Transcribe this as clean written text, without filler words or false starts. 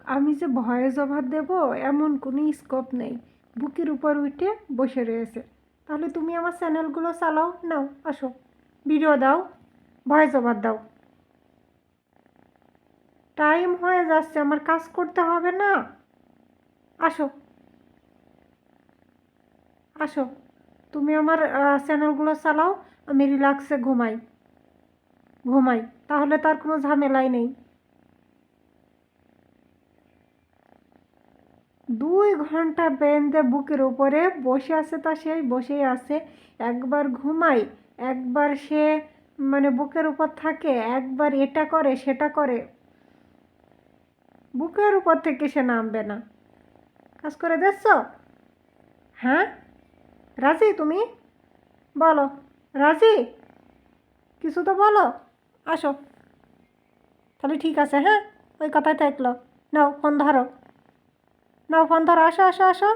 আমি যে voice over দেব এমন কোনো স্কোপ নেই, বুকের উপর উঠে বসে রয়েছে। তাহলে তুমি আমার চ্যানেলগুলো চালাও, নাও আসো, ভিডিও দাও, ভয়েস ওভার দাও। টাইম হয়ে যাচ্ছে, আমার কাজ করতে হবে না? আসো আসো, তুমি আমার চ্যানেলগুলো চালাও, আমি রিল্যাক্সে ঘুমাই ঘুমাই, তাহলে তার কোনো ঝামেলাই নেই। 2 ঘন্টা বেঁধে বুকের উপরে বসে আছে, তা সেই বসেই আছে। একবার ঘুমাই, একবার সে মানে বুকের উপর থাকে, একবার এটা করে সেটা করে, বুকের উপর থেকে সে নামবে না। কাজ করে দেখছো? হ্যাঁ, রাজি তুমি? বলো, রাজি? কিছু তো বলো। আসো, তাহলে ঠিক আছে, হ্যাঁ, ওই কথাই থাকলো। নাও ফোন ধরো, নাও ফোন ধরো, আসো আসো আসো।